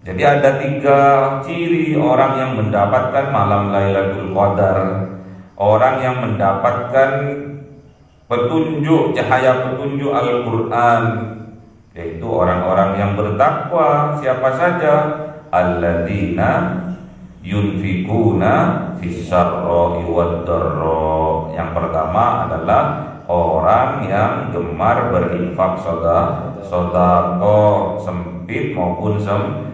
Jadi ada 3 ciri orang yang mendapatkan malam Lailatul Qadar. Orang yang mendapatkan petunjuk, cahaya petunjuk Al-Quran, yaitu orang-orang yang bertakwa. Siapa saja? Alladzina yunfikuna fis-sarra'i wad-dharra. Yang pertama adalah orang yang gemar berinfak sedekah, sempit maupun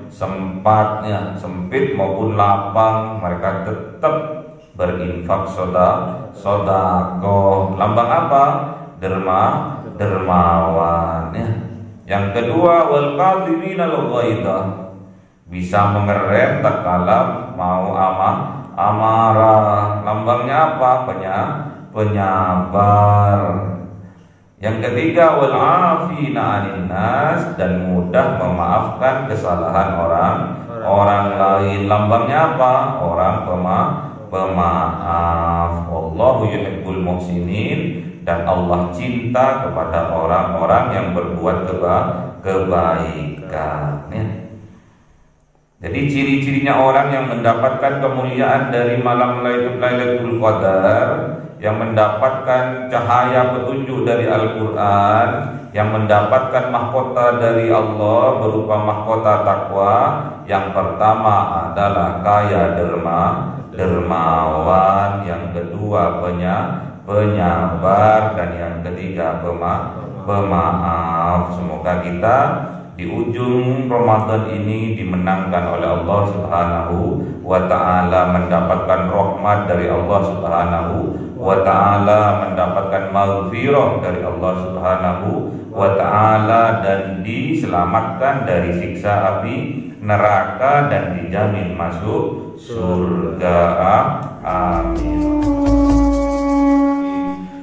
sempatnya, sempit maupun lapang, mereka tetap berinfak sedekah. Lambang apa? Dermawan ya. Yang kedua, wal qadhimina al-ghaidha, bisa mengerem tatkala mau amarah. Lambangnya apa? Penyabar. Yang ketiga, wal afina 'anil nas, dan mudah memaafkan kesalahan orang lain. Lambangnya apa? Orang pemaaf. Wallahu yuhibbul muhsinin, dan Allah cinta kepada orang-orang yang berbuat kebaikan ya. Jadi ciri-cirinya orang yang mendapatkan kemuliaan dari malam Lailatul Qadar, yang mendapatkan cahaya petunjuk dari Al-Quran, yang mendapatkan mahkota dari Allah berupa mahkota takwa. Yang pertama adalah kaya dermawan, yang kedua penyabar, dan yang ketiga pemaaf. Semoga kita di ujung Ramadan ini dimenangkan oleh Allah Subhanahu wa ta'ala, mendapatkan rahmat dari Allah Subhanahu wa ta'ala, mendapatkan maghfirah dari Allah Subhanahu wa ta'ala, dan diselamatkan dari siksa api neraka dan dijamin masuk surga. Amin.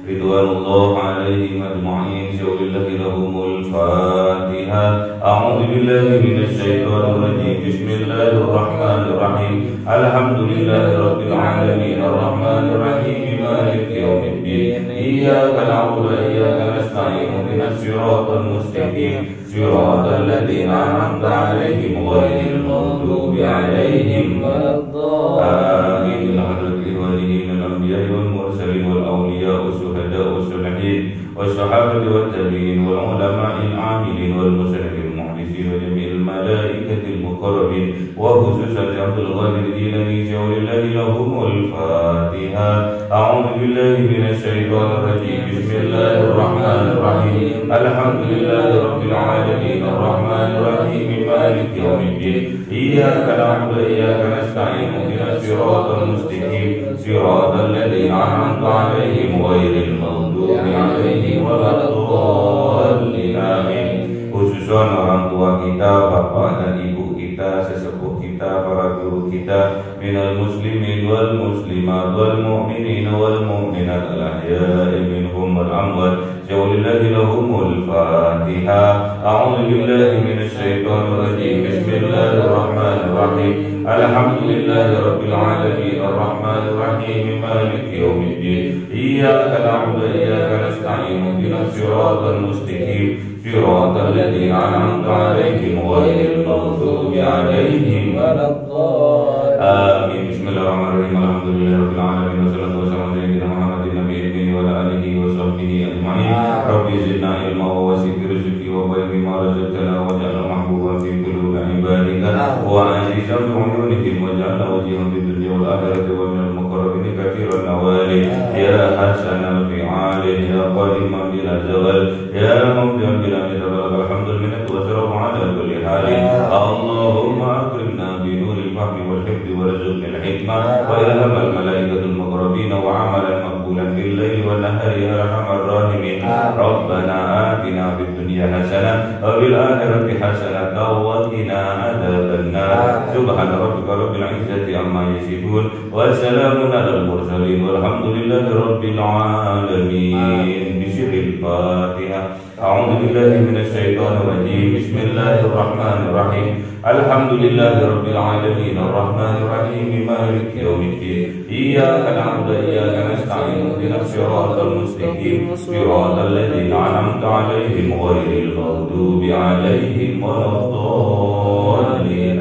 Ridwanullah alaihim ajma'in. Syaulillahi lahumul Fatihah. A'udzu billahi minasy syaithanir rajim. Bismillahirrahmanirrahim. Alhamdulillahi rabbil alamin arrahmanir rahim maliki yaumiddin. Iyyaka na'budu wa iyyaka nasta'in. Ihdinas siratal mustaqim. Siratal ladzina an'amta 'alaihim ghairil maghdubi 'alaihim waladdallin. Amin. Al-anbiya'i wal mursalin wal awliya'i والشهداء والصالحين والصحابة والتابعين والعلماء العاملين والمسلمين المخلصين وجميع الملائكة المقربين وخصوصا عبد الغالي الجيلاني ولله لهم الفاتحة. أعوذ بالله من الشيطان الرجيم. بسم الله الرحمن الرحيم. الحمد لله رب العالمين الرحمن الرحيم مالك يوم الدين. إياك نعبد وإياك نستعين. اهدنا الصراط المستقيم صراط الذين أنعمت عليهم غير المغضوب عليهم ولا الضالين. Amin. Khususan orang tua kita, bapak dan ibu kita, sesepuh kita, para guru kita, minal muslimin wal muslimat wal mu'minin wal mu'minat al-ahya'i minhum wal amwat. Syaulillahi lahumul Fatihah. A'udzu billahi minasy syaithanir rajim. Bismillahirrahmanirrahim. Alhamdulillahi rabbil alamin arrahmanir rahim maliki yaumiddin. Iyyaka na'budu wa iyyaka nasta'in. Ihdinas siratal mustaqim siratal ladzina an'amta 'alaihim ghairil maghdubi 'alaihim waladdallin. Amin. Bismillahirrahmanirrahim. Alhamdulillahirabbil alamin wassalatu wassalamu ala sayyidina Muhammadin nabiyyi wa ala alihi wa sahbihi ajma'in. Rabbi zidna ilma wa wasi' rizqi wa baligh ma razaqtana waj'alna mahbuban fi qulubi ibadika wa azizan bi 'uyunihim waj'alna wajhan fid dunya wal akhirati wa minal muqarrabin katsiran nawali. Ya hasanal fi'ali ya qadiman bila zawal ya mubdi'an bila midal. Alhamdulillah wa salamu ala kulli halin. Allahumma akrimna bi nuril fahmi wal hifzi warzuqna al-hikmah wa ilhamal malaikatul muqarrabin wa amalan maqbulan bil laili wan nahari ya arhamar rahimin. Rabbana atina fid dunya hasanah wa fil akhirati hasanah wa qina adzabannar. Subhana rabbika rabbil izzati amma yasifun wa salamun alal mursalin walhamdulillahi rabbil alamin. Bismillahil Fatihah. A'udzu billahi minasy syaithanir rajim. Bismillahir rahmanir rahim. Alhamdulillahi rabbil alamin arrahmanir rahim maliki yaumiddin. Iyyaka na'budu wa iyyaka nasta'in. Ihdinas siratal mustaqim siratal ladzina an'amta 'alaihim ghairil maghdubi 'alaihim waladdallin.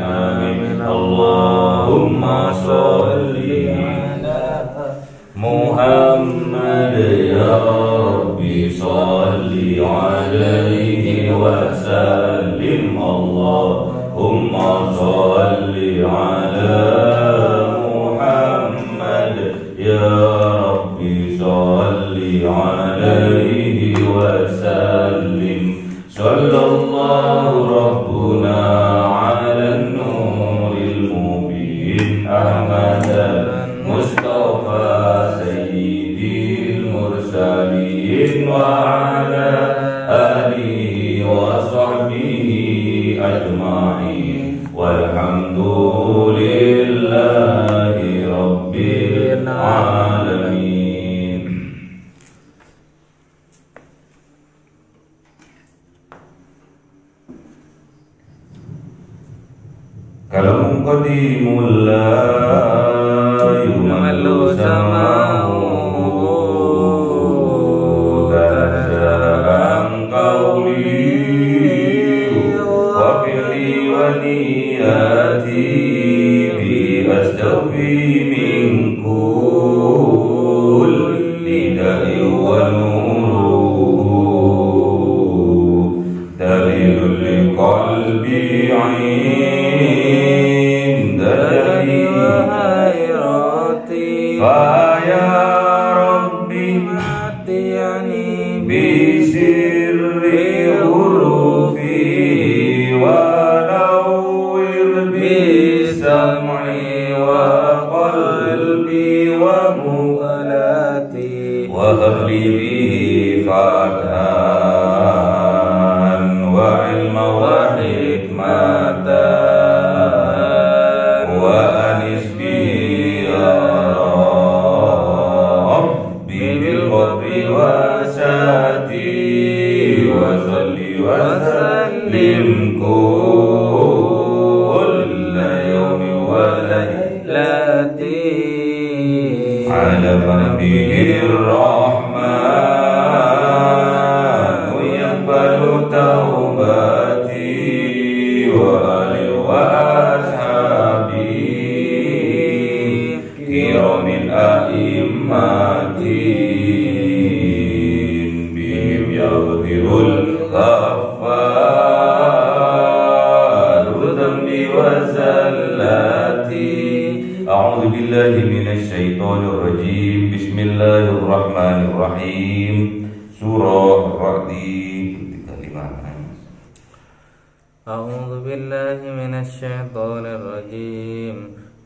صل على محمد يا ربي صل عليه وسلم صلى الله ربنا على النور المبين أحمد المصطفى سيد المرسلين وعلى آله وصحبه أجمعين والحمد لله رب العالمين. Kalam qadimul la yumallu sama'u tanza'an qawli wa fi'li wa niyati bi astaghfi min kulli da'i wa nuru dalilul liqalbi 'in فيا ربي بسر حروفي ونور بسمعي وقلبي ومؤلاتي وهب لي به فتحا وعلما وحكمة وأنس به يا ربي بالقبر وساتي وصلي وسلم كل يوم وليلتي على به الرحمن يقبل توبتي وآله وأصحابه كرام الأئمة بهم يغفر الغفار ذنبي وزلاتي. أعوذ بالله من الشيطان الرجيم. بسم الله الرحمن الرحيم. Surah Ar-Ra'd 35. أعوذ بالله من الشيطان الرجيم.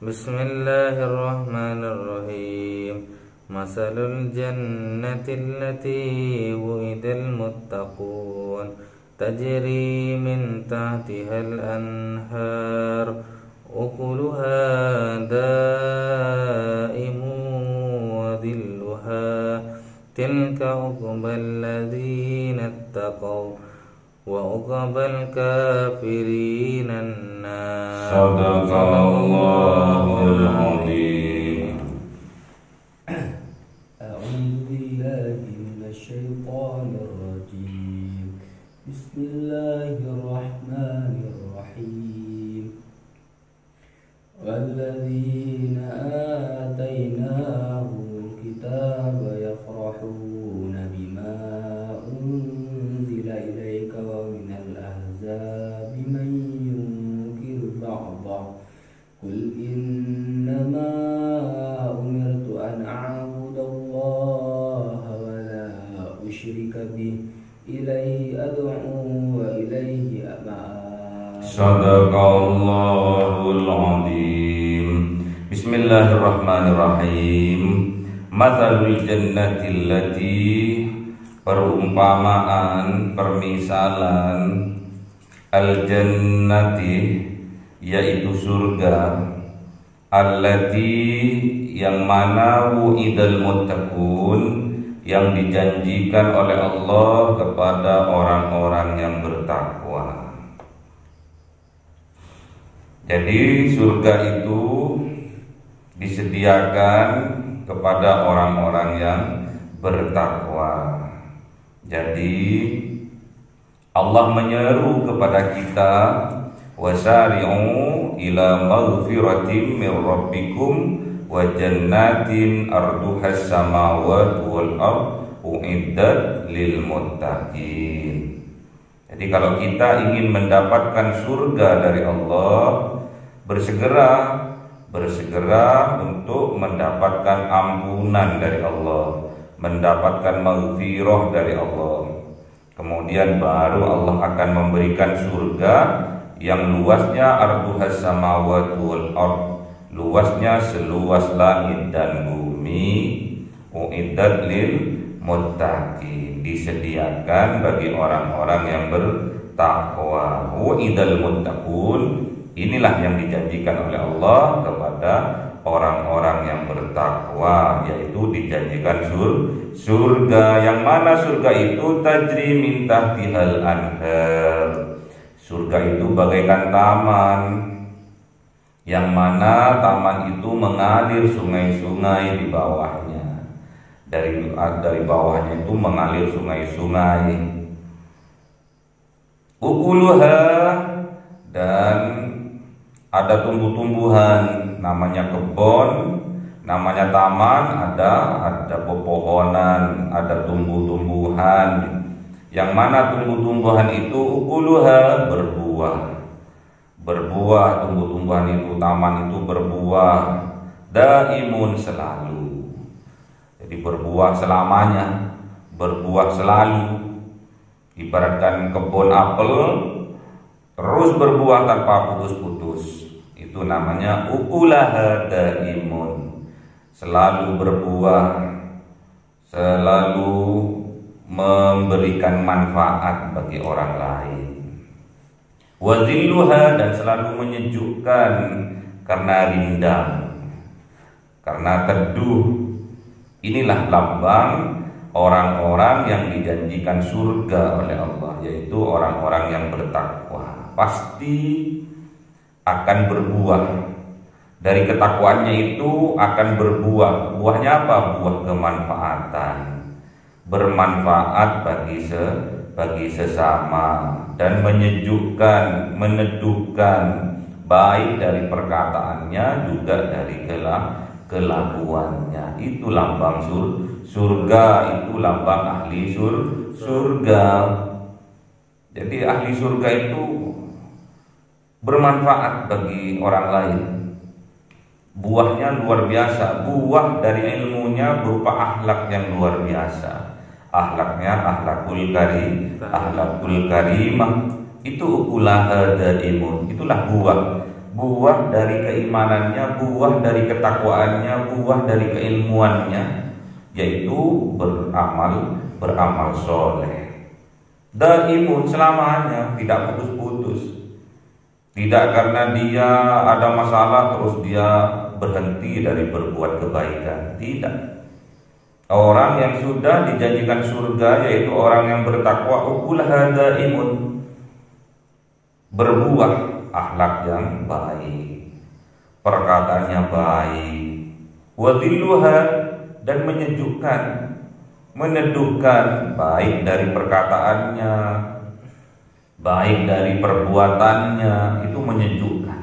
بسم الله الرحمن الرحيم. مثل الجنة التي وعد المتقون تجري من تحتها الأنهار أكلها دائم وظلها تلك عقبى الذين اتقوا وعقبى الكافرين النار. صدق الله العظيم. أعوذ بالله من الشيطان الرجيم. بسم الله الرحمن الرحيم. والذين آتيناهم الكتاب يفرحون بما أنزل إليك ومن الأحزاب من ينكر بعضه قل إنما أمرت أن أعبد الله ولا أشرك به إليه أدعو وإليه أمآب. صدق الله العظيم. بسم الله الرحمن الرحيم. Mathalul jannati allati, perumpamaan, permisalan al-jannati, yaitu surga, allati, yang mana wu'idal muttaqun, yang dijanjikan oleh Allah kepada orang-orang yang bertakwa. Jadi surga itu disediakan kepada orang-orang yang bertakwa. Jadi Allah menyeru kepada kita, wasari'u ila maghfiratin min rabbikum wa jannatin arduhas samawati wal ard uiddat lil muttaqin. Jadi kalau kita ingin mendapatkan surga dari Allah, bersegera untuk mendapatkan ampunan dari Allah, mendapatkan maghfirah dari Allah. Kemudian baru Allah akan memberikan surga yang luasnya arduhas samawati wal ard, luasnya seluas langit dan bumi. Uiddat lil muttaqin, disediakan bagi orang-orang yang bertakwa. Uidal muttaqun, inilah yang dijanjikan oleh Allah kepada orang-orang yang bertakwa, yaitu dijanjikan surga. Yang mana surga itu? Tajri min tahtihal anhar. Surga itu bagaikan taman, yang mana taman itu mengalir sungai-sungai di bawahnya. Dari bawahnya itu mengalir sungai-sungai. Ukuluha, dan ada tumbuh-tumbuhan, namanya kebun, namanya taman, ada pepohonan, ada tumbuh-tumbuhan. Yang mana tumbuh-tumbuhan itu ukuluha, berbuah, tumbuh-tumbuhan itu, taman itu berbuah, daimun, selalu. Jadi berbuah selamanya, berbuah selalu. Ibaratkan kebun apel terus berbuah tanpa putus-putus, itu namanya ukulaha daimun, selalu berbuah, selalu memberikan manfaat bagi orang lain. Wazilluha, dan selalu menyejukkan karena rindang, karena teduh. Inilah lambang orang-orang yang dijanjikan surga oleh Allah, yaitu orang-orang yang bertakwa. Pasti akan berbuah. Dari ketakwaannya itu akan berbuah. Buahnya apa? Buah kemanfaatan, bermanfaat bagi sesama, dan menyejukkan, meneduhkan, baik dari perkataannya juga dari kelakuannya. Itu lambang surga, itu lambang ahli surga. Jadi ahli surga itu bermanfaat bagi orang lain. Buahnya luar biasa. Buah dari ilmunya berupa akhlak yang luar biasa. Akhlaknya akhlakul karimah. Itu ukulaha daimun. Itulah buah dari keimanannya, buah dari ketakwaannya, buah dari keilmuannya, yaitu beramal soleh. Daimun, selamanya, tidak putus-putus. Tidak karena dia ada masalah terus dia berhenti dari berbuat kebaikan. Tidak. Orang yang sudah dijanjikan surga, yaitu orang yang bertakwa, ukulaha daimun, berbuah akhlak yang baik, perkataannya baik, wadilluha, dan menyejukkan, meneduhkan, baik dari perkataannya, baik dari perbuatannya, itu menyejukkan.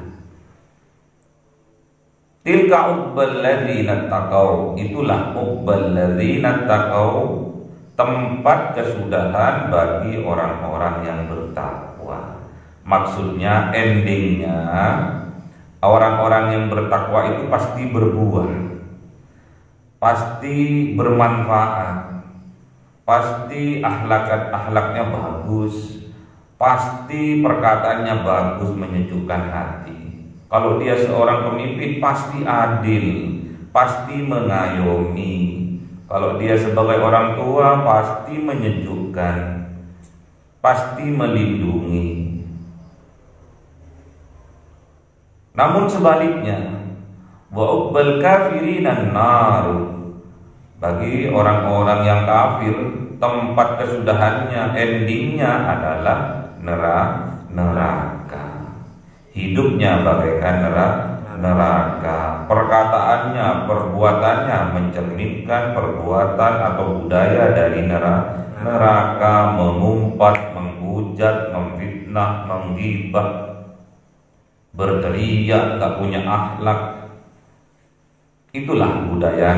Tilka uqbal ladzina taqau, itulah uqbal ladzina taqau, tempat kesudahan bagi orang-orang yang bertakwa. Maksudnya endingnya orang-orang yang bertakwa itu pasti berbuah, pasti bermanfaat, pasti akhlaknya bagus, pasti perkataannya bagus, menyejukkan hati. Kalau dia seorang pemimpin pasti adil, pasti mengayomi. Kalau dia sebagai orang tua pasti menyejukkan, pasti melindungi. Namun sebaliknya, wa uqbal kafirinan nar, bagi orang-orang yang kafir tempat kesudahannya, endingnya adalah neraka. Hidupnya bagaikan neraka. Perkataannya, perbuatannya mencerminkan perbuatan atau budaya dari neraka, mengumpat, menghujat, memfitnah, menggibah, berteriak, gak punya akhlak. Itulah budaya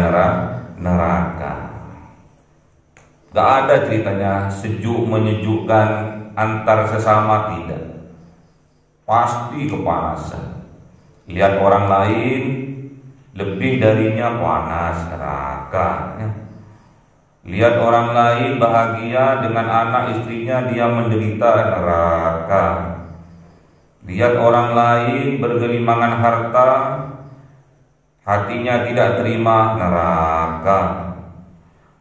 neraka. Gak ada ceritanya sejuk menyejukkan antar sesama tidak. Pasti kepanasan. Lihat orang lain lebih darinya panas, neraka. Lihat orang lain bahagia dengan anak istrinya, dia menderita, neraka. Lihat orang lain bergelimangan harta, hatinya tidak terima, neraka.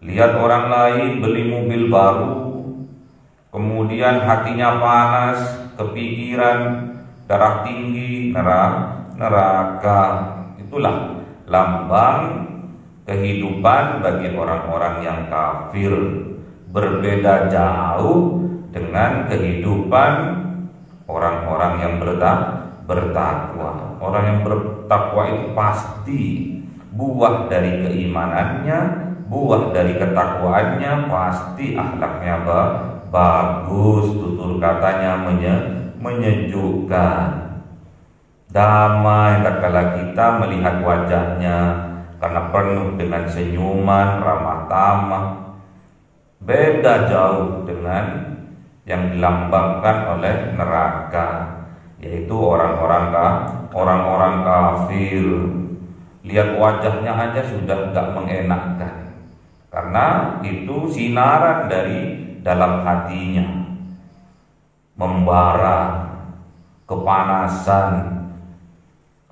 Lihat orang lain beli mobil baru, kemudian hatinya panas, kepikiran, darah tinggi, neraka. Itulah lambang kehidupan bagi orang-orang yang kafir. Berbeda jauh dengan kehidupan orang-orang yang bertakwa. Orang yang bertakwa itu pasti buah dari keimanannya, buah dari ketakwaannya, pasti akhlaknya bagus, tutur katanya menyejukkan, damai tatkala kita melihat wajahnya, karena penuh dengan senyuman, ramah tamah. Beda jauh dengan yang dilambangkan oleh neraka, yaitu orang-orang kafir. Lihat wajahnya aja sudah gak mengenakkan, karena itu sinaran dari dalam hatinya, membara, kepanasan.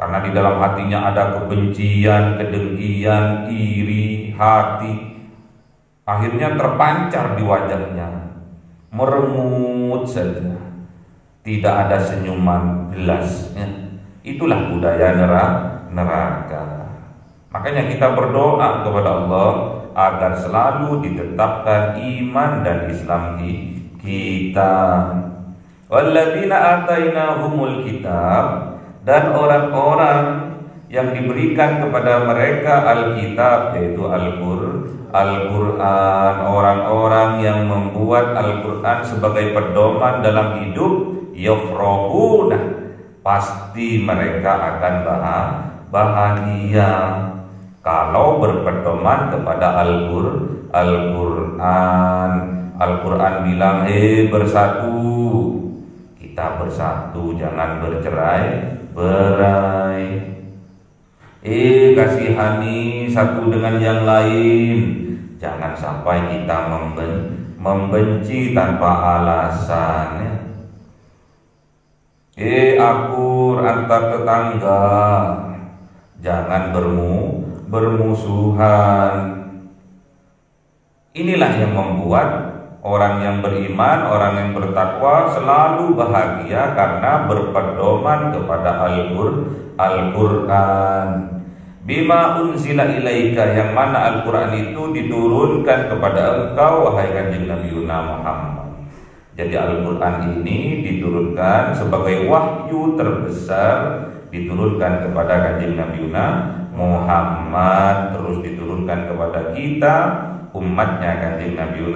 Karena di dalam hatinya ada kebencian, kedengkian, iri, hati. Akhirnya terpancar di wajahnya, meremut saja, tidak ada senyuman belasnya. Itulah budaya neraka. Makanya kita berdoa kepada Allah agar selalu ditetapkan iman dan Islam kita. Walladzina atainahumul kitab, dan orang-orang yang diberikan kepada mereka Alkitab, yaitu Al-Quran, orang-orang yang membuat Al-Quran sebagai pedoman dalam hidup, yafrahuna, pasti mereka akan bahagia kalau berpedoman kepada Al-Quran. Al-Quran bilang, bersatu, kita bersatu, jangan bercerai-berai. Kasihani satu dengan yang lain, jangan sampai kita membenci tanpa alasan. Akur antar tetangga, jangan bermusuhan. Inilah yang membuat orang yang beriman, orang yang bertakwa selalu bahagia karena berpedoman kepada Al-Quran. Bima unzila ilaika, yang mana Al-Quran itu diturunkan kepada engkau, wahai kanjeng Nabi Muhammad. Jadi Al-Quran ini diturunkan sebagai wahyu terbesar, diturunkan kepada kanjeng Nabi Muhammad, terus diturunkan kepada kita, umatnya kanjeng Nabi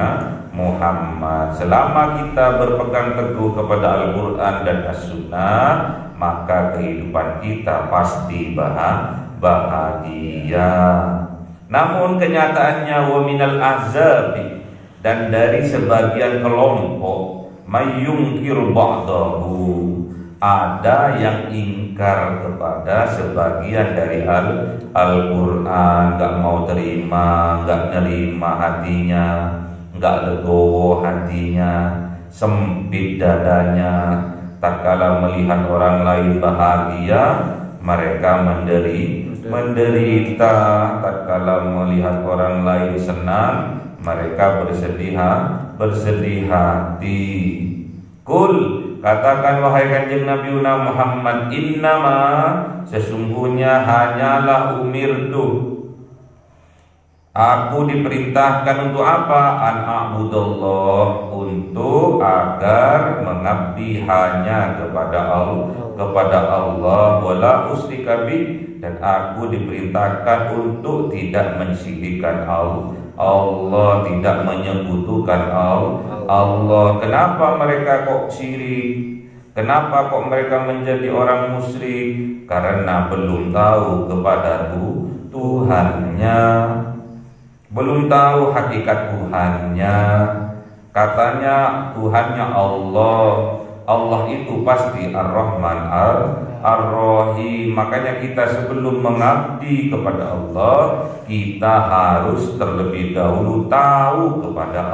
Muhammad. Selama kita berpegang teguh kepada Al-Quran dan As-Sunnah, maka kehidupan kita pasti bahagia. Namun kenyataannya, wa minal ahzabi, dan dari sebagian kelompok, mayyungkir ba'dahu, ada yang ingkar kepada sebagian dari Al-Quran, gak mau terima, gak nerima hatinya, gak legowo hatinya, sempit dadanya. Tatkala melihat orang lain bahagia, mereka menderita. Tatkala melihat orang lain senang, mereka bersedih hati. Kul, katakan wahai kanjeng Nabi Muhammad, innama, sesungguhnya hanyalah umirtu, aku diperintahkan untuk apa? An a'budallah, untuk agar mengabdi hanya kepada Allah, wala usyrika bih, dan aku diperintahkan untuk tidak mensyirikkan Allah, tidak menyekutukan Allah. Kenapa mereka kok syirik? Kenapa kok mereka menjadi orang musyrik? Karena belum tahu kepada Tuhannya, belum tahu hakikat Tuhannya. Katanya Tuhannya Allah itu pasti Ar-Rahman Ar-Rahim. Makanya kita sebelum mengabdi kepada Allah, kita harus terlebih dahulu tahu kepada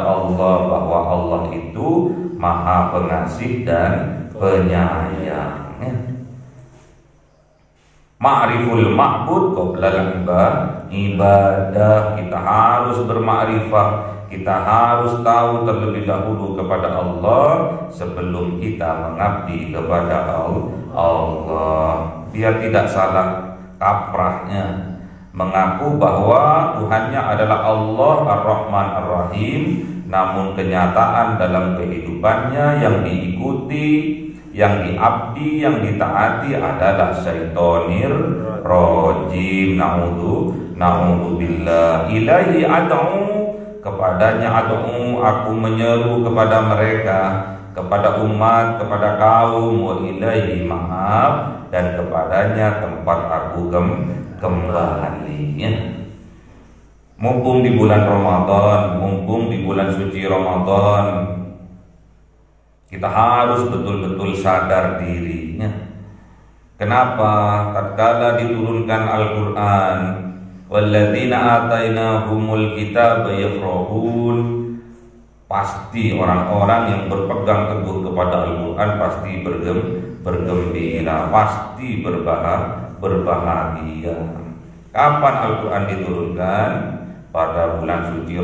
Allah bahwa Allah itu Maha Pengasih dan Penyayang. Ma'riful ma'bud qoblal ibadah. Kita harus bermakrifah, kita harus tahu terlebih dahulu kepada Allah sebelum kita mengabdi kepada Allah. Biar tidak salah kaprahnya mengaku bahwa Tuhannya adalah Allah Ar-Rahman Ar-Rahim, namun kenyataan dalam kehidupannya yang diikuti, yang diabdi, yang ditaati adalah syaitonir rojim. Na'udzubillah. Ilahi ad'u, kepadanya ad'u, aku menyeru kepada mereka, kepada umat, kepada kaum. Wa ilaihi ma'ab, dan kepadanya tempat aku kembali. Mumpung di bulan Ramadan, mumpung di bulan suci Ramadan, kita harus betul-betul sadar dirinya. Kenapa? Tatkala diturunkan Al-Quran, walladzina atainahumul kitaba yafrahun, pasti orang-orang yang berpegang teguh kepada Al-Quran pasti bergembira, pasti berbahagia. Kapan Al-Quran diturunkan? Pada bulan suci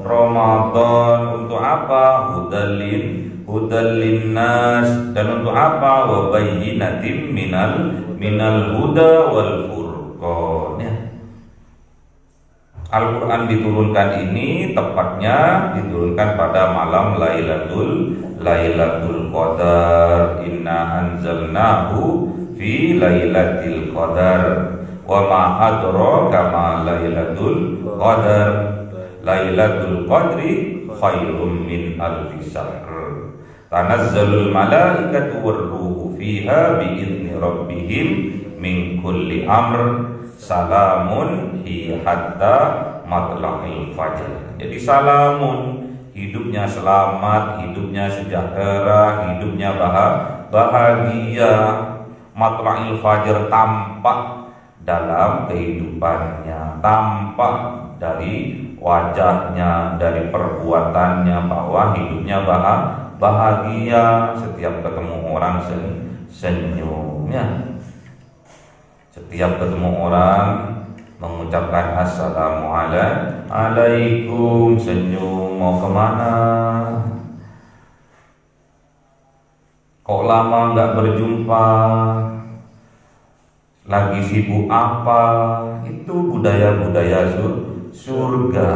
Ramadan. Untuk apa? Hudallin nas, dan untuk apa? Wa bayyinatin minal huda wal furqan. Al-Quran diturunkan ini tepatnya diturunkan pada malam Lailatul Qadar. Inna anzalnahu fi Lailatul Qadar. Wa ma adraka ma Lailatul Qadar. Lailatul Qadri khairum min alfi syahr. Tanazzalul malaikatu warruhu fiha biizni rabbihim min kulli amr. Salamun hi hatta matla'il fajr. Jadi salamun, hidupnya selamat, hidupnya sejahtera, hidupnya bahagia. Matla'il fajr, tampak dalam kehidupannya, tampak dari wajahnya, dari perbuatannya bahwa hidupnya bahagia. Setiap ketemu orang senyumnya, setiap ketemu orang mengucapkan assalamualaikum, senyum. Mau kemana? Kok lama nggak berjumpa? Lagi sibuk apa? Itu budaya-budaya surga.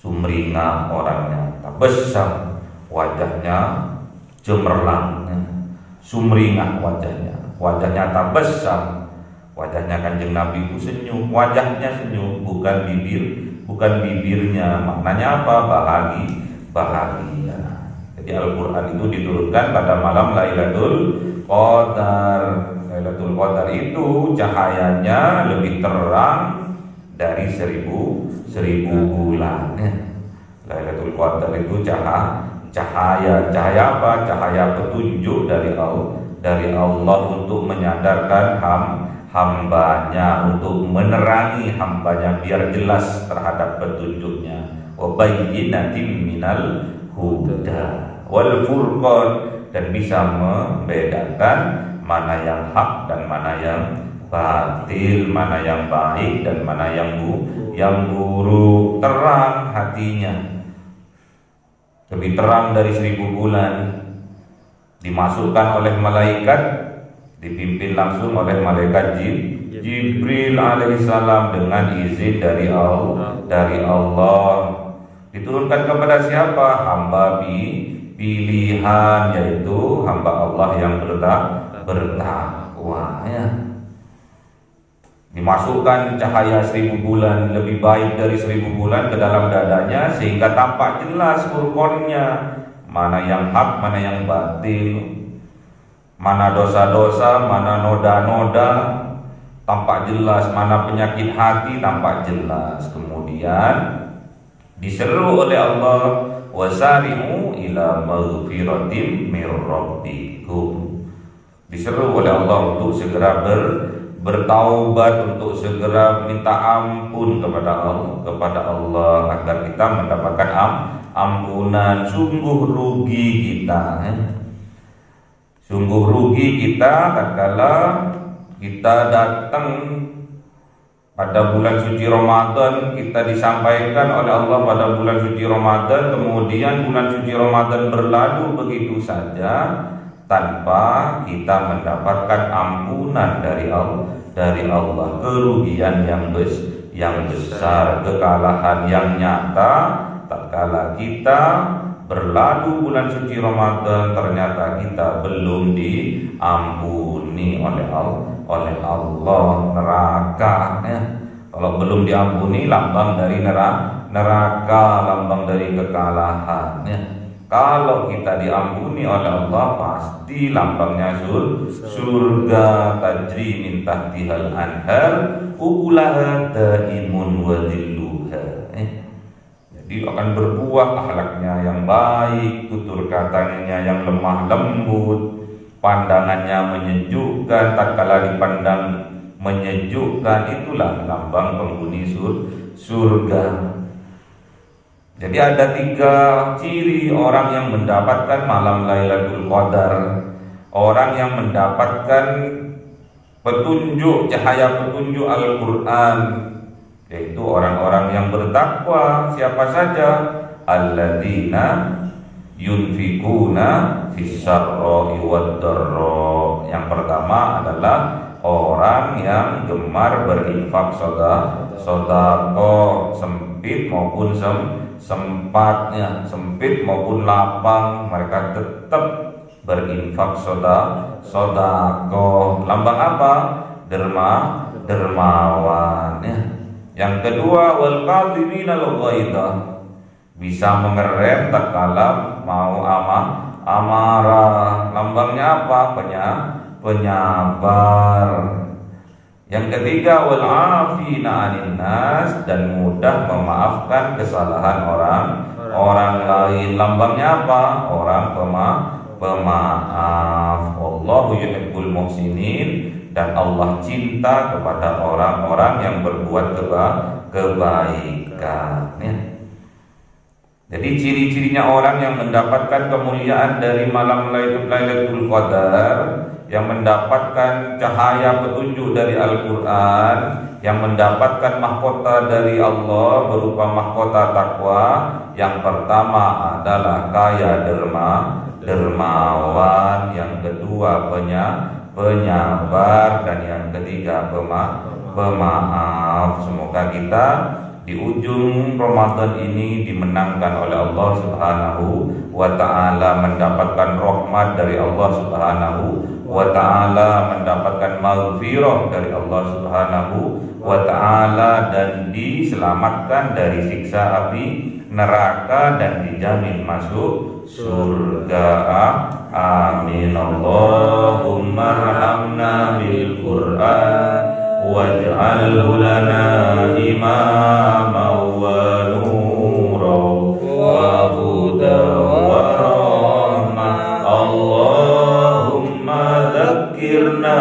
Sumringah orangnya, tabessam, wajahnya cemerlang, sumringah wajahnya tabessam. Wajahnya Kanjeng Nabi itu senyum, wajahnya senyum, bukan bibirnya. Maknanya apa? Bahagia. Jadi Al-Quran itu diturunkan pada malam Lailatul Qadar. Lailatul Qadar itu cahayanya lebih terang dari seribu bulan. Lailatul Qadar itu cahaya apa? Cahaya petunjuk dari Allah untuk menyadarkan hambanya, untuk menerangi hambanya biar jelas terhadap petunjuknya. Wa bayyinatin minal huda wal furqan, dan bisa membedakan mana yang hak dan mana yang batil, mana yang baik dan mana yang buruk. Terang hatinya, lebih terang dari 1000 bulan. Dimasukkan oleh malaikat, dipimpin langsung oleh malaikat Jibril alaihissalam dengan izin dari Allah. Diturunkan kepada siapa? Hamba pilihan, yaitu hamba Allah yang bertakwa. Dimasukkan cahaya 1000 bulan, lebih baik dari 1000 bulan ke dalam dadanya, sehingga tampak jelas furqannya, mana yang hak, mana yang batil, mana dosa-dosa, mana noda-noda, tampak jelas, mana penyakit hati, tampak jelas. Kemudian Diseru oleh Allah, wasari'u ila maghfiratin mir rabbikum. Diseru oleh Allah untuk segera bertaubat, untuk segera minta ampun kepada Allah agar kita mendapatkan ampunan. Sungguh rugi kita, sungguh rugi kita tatkala kita datang pada bulan suci Ramadan, kita disampaikan oleh Allah pada bulan suci Ramadan, kemudian bulan suci Ramadan berlalu begitu saja tanpa kita mendapatkan ampunan dari Allah. Kerugian yang besar, kekalahan yang nyata tatkala kita berlalu bulan suci Ramadan ternyata kita belum diampuni oleh Allah. Neraka ya. Kalau belum diampuni, lambang dari neraka, lambang dari kekalahan ya. Kalau kita diampuni oleh Allah, pasti lambangnya surga, tajri min tahtihal anhar, ukulaha daimun wa dhilluha. Jadi akan berbuah akhlaknya yang baik, tutur katanya yang lemah lembut, pandangannya menyejukkan, tatkala dipandang menyejukkan. Itulah lambang penghuni surga. Jadi ada 3 ciri orang yang mendapatkan malam Lailatul Qadar. Orang yang mendapatkan petunjuk, cahaya petunjuk Al-Quran, yaitu orang-orang yang bertakwa. Siapa saja? Alladzina yunfikuna fis-sarra'i wad-dharra. Yang pertama adalah orang yang gemar berinfak sedekah, sempit maupun sempatnya, sempit maupun lapang, mereka tetap berinfak sedekah. Lambang apa? Dermawan ya. Yang kedua, wal qadhimina al-ghaidha, bisa mengerem tatkala mau amarah. Lambangnya apa? Penyabar. Yang ketiga, wal afina 'anil nas, dan mudah memaafkan kesalahan orang lain. Lambangnya apa? Orang pemaaf. Wallahu yuhibbul muhsinin, dan Allah cinta kepada orang-orang yang berbuat kebaikan ya. Jadi ciri-cirinya orang yang mendapatkan kemuliaan dari malam Lailatul Qadar, yang mendapatkan cahaya petunjuk dari Al-Quran, yang mendapatkan mahkota dari Allah berupa mahkota takwa. Yang pertama adalah kaya dermawan, yang kedua penyabar, dan yang ketiga pemaaf. Semoga kita di ujung Ramadan ini dimenangkan oleh Allah Subhanahu wa ta'ala, mendapatkan rahmat dari Allah Subhanahu wa ta'ala, mendapatkan maghfirah dari Allah Subhanahu wa ta'ala, dan diselamatkan dari siksa api neraka dan dijamin masuk surga. Amin. Allahumma arhamna bil Qur'an waj'alhu lana imama wa nura wa huda wa rahmah. Allahumma dhakkirna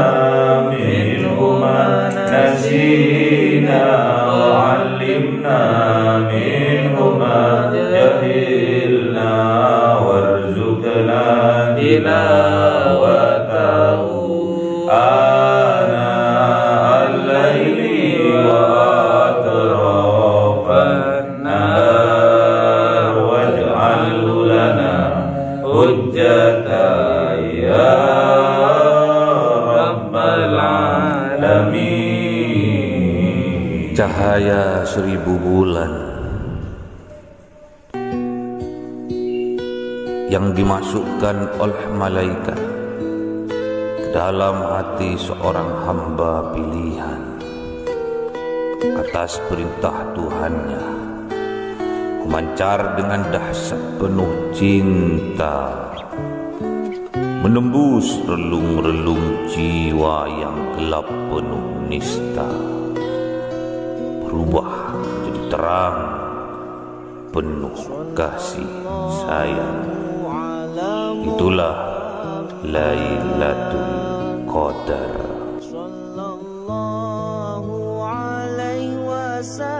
minhu ma nasina wa 'allimna minhu ma jahilna warzuqna tilawatahu cahaya 1000 bulan yang dimasukkan oleh malaikat ke dalam hati seorang hamba pilihan atas perintah Tuhannya, memancar dengan dahsyat penuh cinta, menembus relung-relung jiwa yang gelap penuh nista, berubah menjadi terang penuh kasih sayang. Itulah Lailatul Qadar. Sallallahu alaihi wasallam.